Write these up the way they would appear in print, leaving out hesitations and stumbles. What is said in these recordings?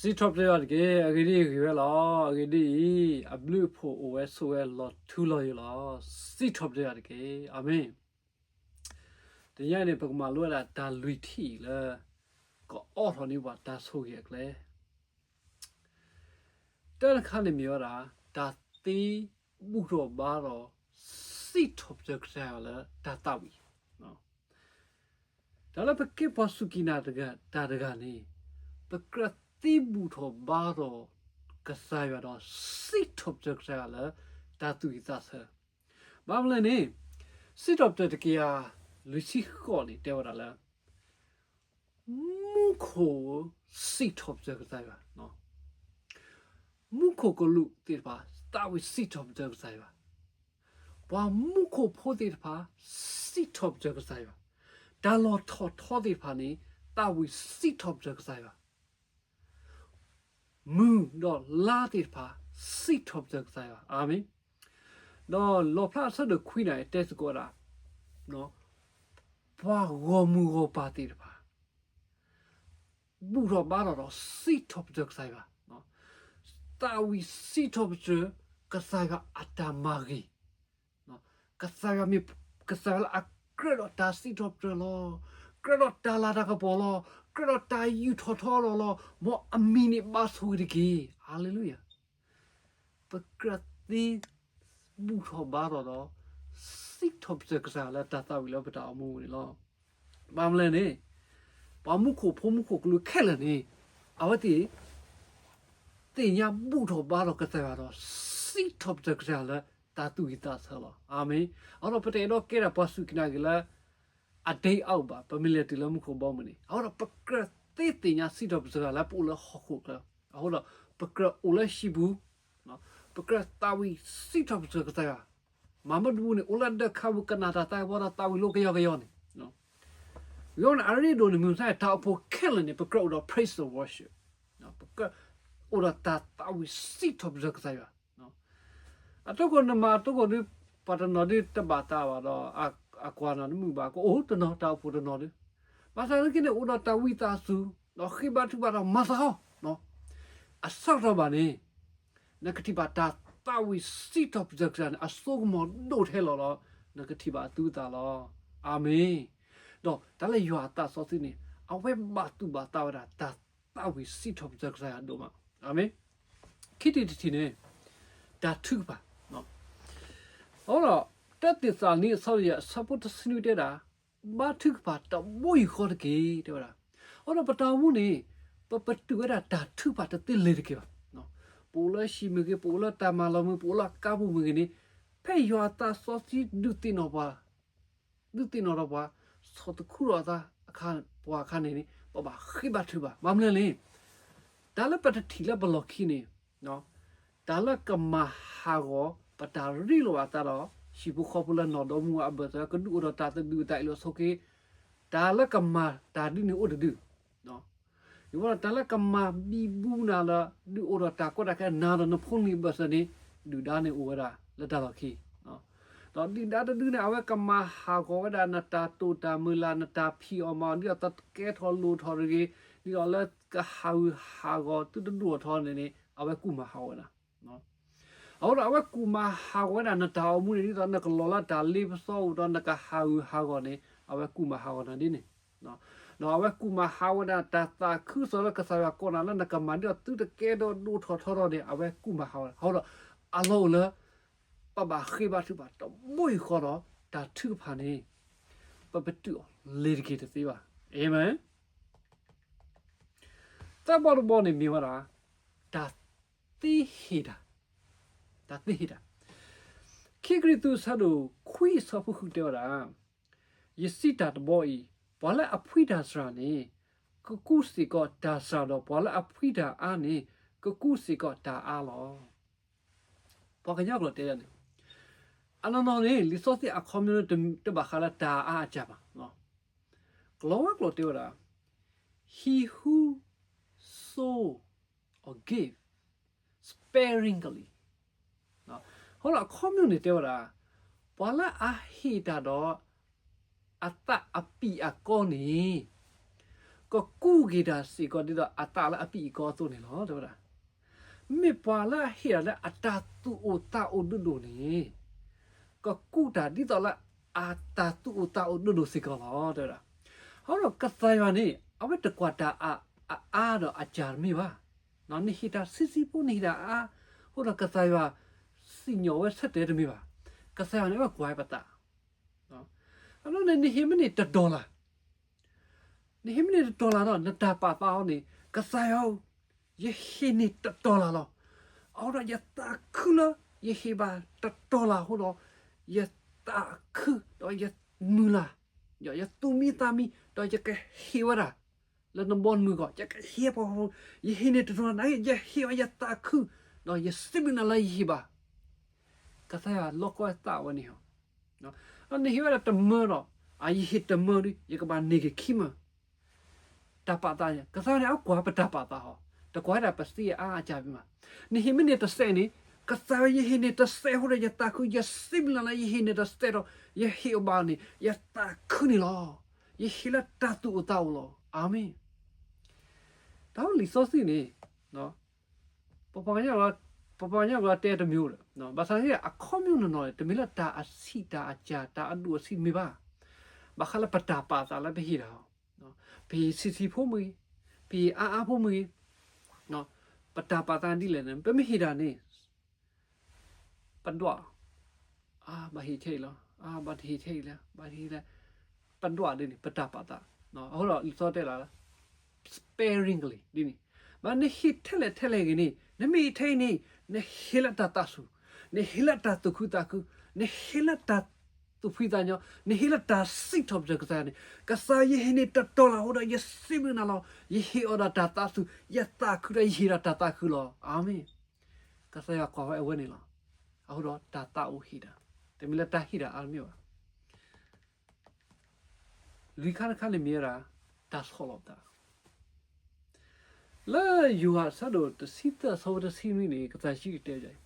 Si top de ke agidi ke la agidi ablu pho os lo thu lo yo la si top de ke amen ဒီရနေပကမာလွလာတာလူထီလေကောအော်ထော်နေပါတာဆိုရကလေတဲ့ခါနေမြောတာဒါတီဘူတော့ဘာတော့စီထော့ကြကစားလာတာတာဝီနော်ဒါလည်းပကေပစုကိနာတကတာတကနေပကရတီဘူတော့ဘာတော့ကစားရတော့စီထော့ကြကစားလာတာတူဤသားဆာဘာမလဲနေစီထော့ကြတကရလူစီခေါ်နေတယ်လားမူခိုစီထော့ကြကစားရနော်မူခိုကလူတိပါတာဝီစီထော့ကြကစားရဘာမူခိုဖိုတိပါစီထော့ကြကစားရဒါလောထော်တိပါနေတာဝီစီထော့ကြကစားရမူတော့လာတိပါစီထော့ကြကစားရအာမင်တော့လောဖလာဆဒခွိနိုင်တက်စကောတာနော်ဘာဂောမူဂောပါတိပါဘူရောဘာတော့စီထော့ကြကစားရနော်တာဝီစီထော့ကြကစားရအတမာဂီနော်ကစားရမီကစားအကရတာစီထော့ကြလောကရတာလာတာကပေါ်လောကရတာယူထော်ထော်လောမောအမီနီဘာဆူရီကီဟာလေလုယာပကရတိဘူရောဘာတော့စီထော့ကြကစားလာတာဝီလောပတာအမှုလေလောဘာမလဲနေဘာမှုခိုဖုံးမှုခိုကလူခက်လနေအဝတိတင်ညာဘူတော့ဘာတော့ကစားရတော့စီထော့ကြကစားလာတာတူဤတာဆလာအာမင်အော်ပတေတော့ကေရပစုကိနာကလာအဒေအောက်ပါပမီလက်တီလမှုခိုဘောမနေအော်ပကရတေတင်ညာစီတော့စကလာပူလဟခုကအော်ပကရအိုလရှိဘူးနော်ပကရတာဝီစီတော့စကစားမမဒူနေအိုလဒခါဝကနာတာတိုင်ဝတာတာဝီလောကယောနေနော်ယောနာရီဒိုနေမြဆိုင်တာဖို့ကဲလနေပကရတော့ praise the worship နော်ပကရအိုလတာတာဝီစီတော့စကစားနော်အတော့ကနမတော့ကဒီပါတနော်ဒီတဘာတာဝတော့အကွာနော်မြူပါကိုအိုတနော်တောက်ဖို့တနော်ဒီဘာသာကိနေအိုတော့တာဝီတာစုနော်ခိဘတ်ဘာတော့မသောနော်အဆောက်တော့ပါနေနကတိပါတာတာဝီစီတော့စကစားအဆောကမဒိုထဲလောနကတိပါတူတာလောအာမင်တော့ဒါလည်းရွာတာစောစီနေအဝဲဘတ်တူပါတာဝတာတာဝီစီတော့စကစားတော့မှာအာမင်ခိတိတီနေဒါထုပါနော်ဟောတော့တက်တစာနေဆောရစပုတ်စနူတဲ့တာဘာထုပါတော့မွေခေါ်တကေတဲ့လားဟောတော့ပတော်မှုနေပတူရတာထုပါတတိလေတကေပါနော်ပိုလရှိမကေပိုလတာမလမပိုလကာဘူးမကေနေဖဲရွာတာစောစီဒုတိနောပါစောတခုရတာအခါပွားခါနေနေပခိဘထုပါမမလဲလေဒါလည်းပတထီလဘလော့ခီနေနော်ဒါလကမဟာကိုပတာရီလိုအတာတော့ရှိဘူးခေါပလနော်တော့မူအဘတာကဒူရတာတူတိုင်လို့ဆိုကေဒါလကမဒါဒီနေဥဒဒူနော်ဒီဝတာလကမဘီဘူးနာလာဒူရတာကိုတကနာရနဖုန်နီဘစနေဒူဒါနေဥဝရာလက်တာခီနော်တော့ဒီဒါတူနေအဝကမဟာကိုဝဒါနတာတူတာမူလာနတာဖီအမောင်ဒီတကဲထော်လူထော်ရီဒီလကဟာကိုတူဒူထော်နေအဝကူမဟာဝနာနော်အော်အဝကူမဟာဝနာနတာအမှုနေတော့နကလောလာတာလီပစောတော့နကဟာကိုနေအဝကူမဟာဝနာဒီနေနော်အဝကူမဟာဝနာတာခုစောကစားကောနာနကမန်တော့တူတကဲတော့ဒူထော်တော့နေအဝကူမဟာဝနာဟောတော့အလောလပခိဘထုပါတော့မွေခေါ်တော့ဒါထုဖာနေပတူလေကေတသေးပါအာမင်တဘောနေမြေဝရာဒါတိဟိတာခိဂရိတုဆဒိုခွိဆဖခုတေရာယစီတာတဘောဤဘာလဲအဖွိတာစရာနေကကုစီကဒါဆရာတော့ဘာလဲအဖွိတာအာနေကကုစီကဒါအားလောဘာကညောက်လို့တဲရတယ်အနနော်နေလီဆိုစီအကွန်မြူနတီတဘခလာတာအားကြပါနော်ကလောကလို့တေရာ he who sow or give sparinglyနော်ဟောလာ community တော့ဘာလာအဟီတာတော့အတအပီအကောနေ ก็กู้กีดาสิก็ดิดอัตาละอปีก็ตัวนี่เหรอเด้อล่ะไม่ปาละเฮียละอัตาตุโอตาโอดุโดนี่ก็กู้ดาดิตละอัตาตุโอตาโอดุโดสิก็เหรอเด้อล่ะเฮาก็ไสวานี่เอาไว้ตะกว่าดาอาดอาจารย์มีว่านอนนี่ฮิตาซิปุนี่ดาโหละก็ไสวาสิญอเวสเตเดมีว่าก็ไสวานี่ว่ากวายปะตาเนาะอันนั้นนี่เฮมนี่ตะดอลานี่เฮมนี่ตะดอลาเนาะนตาปาปานี่ก็ไสเอายะเฮนี่ตะดอลาเนาะเอาละยะตาคุละยะเฮบาตะดอลาโหเนาะยะตาคุดอยะมุลายะตุมีตามีดอยะกะเฮวะดาแล้วนำบอนมือก็จะกะเฮปอยะเฮนี่ตะดอลานะยะเฮวะยะตาคุดอยะสิบินาลายเฮบาก็ไสว่าโลกก็ตาวะนี่เนาะอันนี้เฮวะตะมอเนาะอายิฮิตะมอดิยะกะบาเนกะคิมตาปาตาเนี่ยก็ไสว่าเอากว่าปะตาปาตาhoตะกว่าดาปะสิอาจาบิมานี่เฮมิเนตะเซนี่ก็ไสว่ายะเฮนี่ตะเซโหระยะตาคุยะสิบินาลายะเฮนี่ตะเซโรยะเฮอบานี่ยะตาคุนี่ลอยะเฮละตาตุอุตาโลอาเมนตาลิโซสินี่เนาะปปะญะก็เตตะမျိုးเนาะบาซานี่อะคอမျိုးเนาะตะมิละตาอะสิตาอะจาตาอะดูสิมีบาบาคาละปะตาปาตาละเบฮิดาเนาะปีสิโพมือปีอาโพมือเนาะปะตาปาตาดิเลนะเปมิฮิดานี่ปันดวบาฮิเทลบาฮิเทละบาฮิละปันดวดินี่ปะตาปาตาเนาะโหลลิโซเตละ sparingly ดินี่มันนี่ฮิตเทเลกินี่นมีเทนี่เนฮิลตาตาสุเนฮิลตาตุคุตาคุเนฮิลตาตุฟิตาญอเนฮิลตาสิทอบเจกซานี่กะซายเฮนี่ตะตอลาโหดายสิบินาลอยเฮอดาตาตาสุยะตาคุระฮิราตาตาคุลออาเมนกะซายะกอเวนี่ลอเอาดอตาตาอุฮิดาเตมิละตาฮิดาอาเมวลิคันคันเมราตาสโคลอบตาla you are sado to sita so to sini ni ka sa shi te jai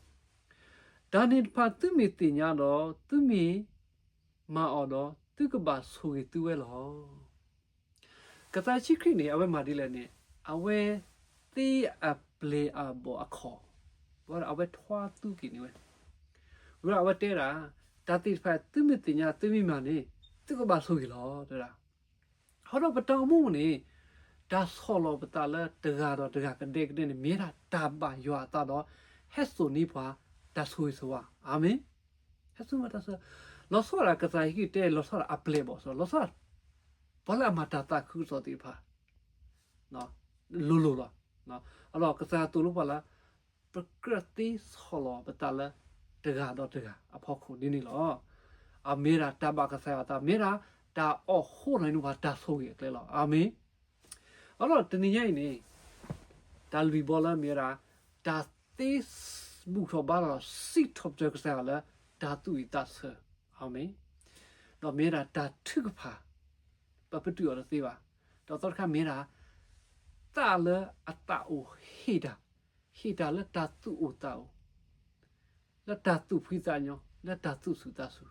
da ni pha tu mi ti nya do tu mi ma o do tu ka ba so ge tu we lo ka sa shi kri ni awe ma di le ni awe ti a play a bo a kho bo awe thwa tu ki ni we ru awe te ra ta ti pha tu mi ti nya tu mi ma ni tu ka ba so ge lo da ra ho do ba taw mu ni da solo betala tegaro tegakan dek den mira taba yo ata do hesu ni pha da sui so wa amen hesu ma da so lo so ra ka sai ki te lo so ra aple bo so lo so bala ma ta ta khu so ti pha no lu lo no alo ka sa tu lu bala prakriti solo betala tegado tega apho khu ni ni lo amira taba ka sa ta mira da o ho nai nu ba da so ye kle lo amen alors teniai ni dal vi bola mera da tis bu so bala sit object sa la da tu I ta se amen do mera da thuk pha pa ptu yo se ba do tor kha mera ta le ata o hida le da tu o ta o la da tu phi sa nyo la da tu su ta su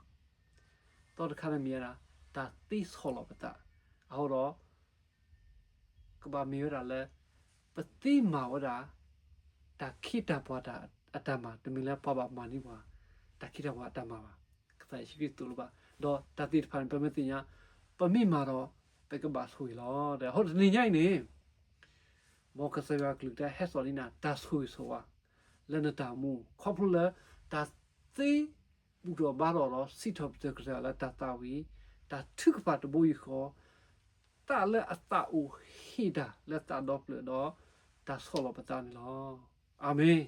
tor kha mera da tis holo ta ao doကဘာမေရလဲပတိမာဝဒတာခိတဘဝတာအတမတမီလဲပပမာနိဘွာတာခိတဘဝအတမပါကသရှိကိတူလပါတော့တတိဖန်ပမတိညာပမိမာတော့ပကဘာဆွေလောတဲ့ဟုတ်နေညိုင်နေမောကဆရာကလူတဲ့ဟက်ဆော်လီနာတာဆွေဆိုဝလဲနတာမူခေါပလတာသိဘူတော့ဘာတော့စီထော့တဲ့ကစားလာတာတာဝီတာထုကပါတဘူီခေါ်ta le ata u hida le ta dople do ta solo patani lo amen